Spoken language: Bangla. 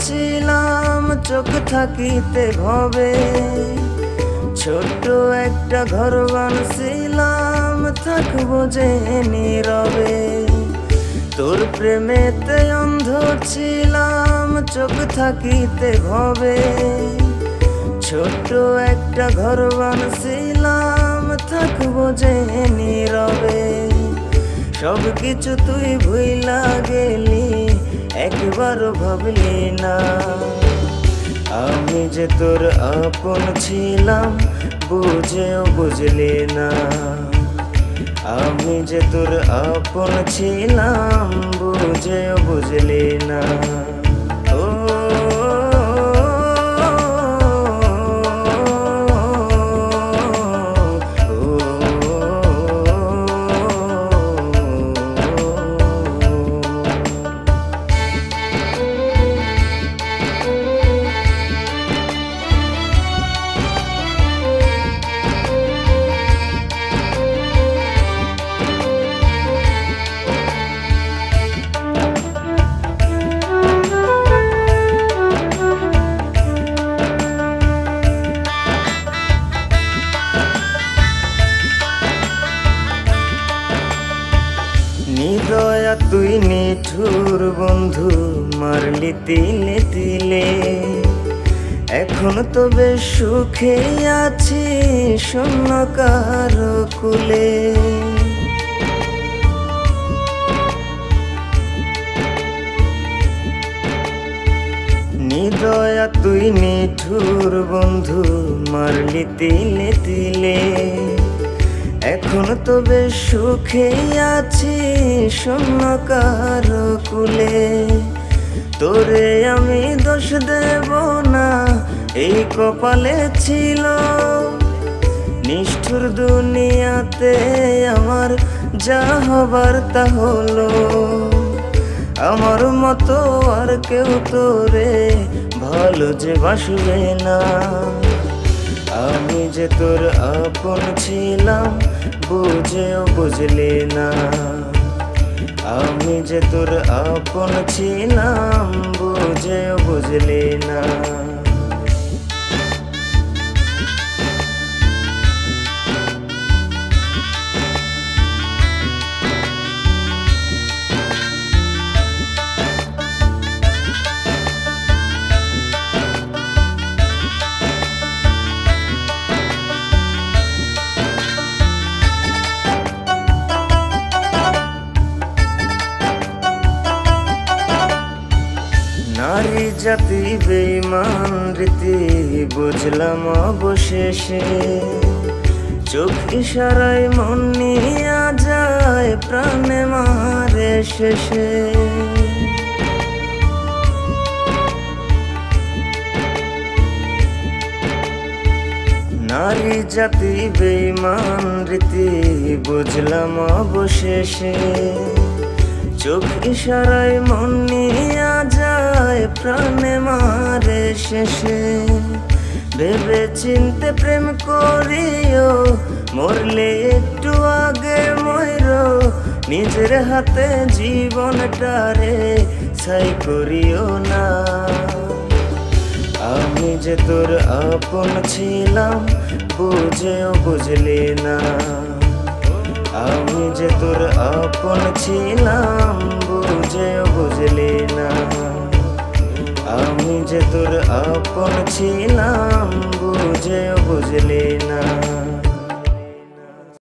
ছিলাম চোখ থাকিতে ভবে, ছোট্ট একটা ঘর বানাছিলাম থাকবো যে নীরবে। তোর প্রেমেতে অন্ধ ছিলাম চোখ থাকিতে ভবে, ছোট্ট একটা ঘর বানাছিলাম থাকবো যে নীরবে। সব কিছু তুই ভুইলা গেলি, একবারও ভাবলি না আমি যে তোর আপন ছিলাম, বুঝেও বুঝলি না। আমি যে তোর আপন ছিলাম, বুঝেও বুঝলি না। নিদয়া তুই নিঠুর বন্ধু, মারলি তিলে তিলে। এখন তো বেশ সুখে আছি শূন্য কারো কুলে। নিদয়া তুই নিঠুর বন্ধু, মারলি তিলে তিলে। এখন তো বেশ সুখে আছি শূন্য কারো কুলে। তোরে আমি দোষ দেব না, এই কপালে ছিল। নিষ্ঠুর দুনিয়াতে আমার যা হবার তা হলো। আমার মতো আর কেউ তোরে ভালো যে বাসবে না। আমি যে তোর আপন ছিলাম, বুঝেও বুঝলি না। আমি যে তোর আপন ছিলাম, বুঝেও বুঝলি না। নারী জাতি বেঈমান রীতি বুঝলাম অবশেষে। চোখ ইশারায় মন নিয়া যায়, প্রাণে মারে শেষে। নারী জাতি বেঈমান রীতি বুঝলাম অবশেষে। চোখ ইশারায় মন নিয়া যায়, প্রাণে মারে শেষে। ভেবে চিনতে প্রেম করিও, মরলে একটু আগে মরো। নিজের হাতে জীবনটারে ছাই করিও না। আমি যে তোর আপন ছিলাম, বুঝেও বুঝলি না। আমি যে তোর আপন ছিলাম, বুঝেও বুঝলি না। আমি যে তোর আপন ছিলাম, বুঝেও বুঝলি না।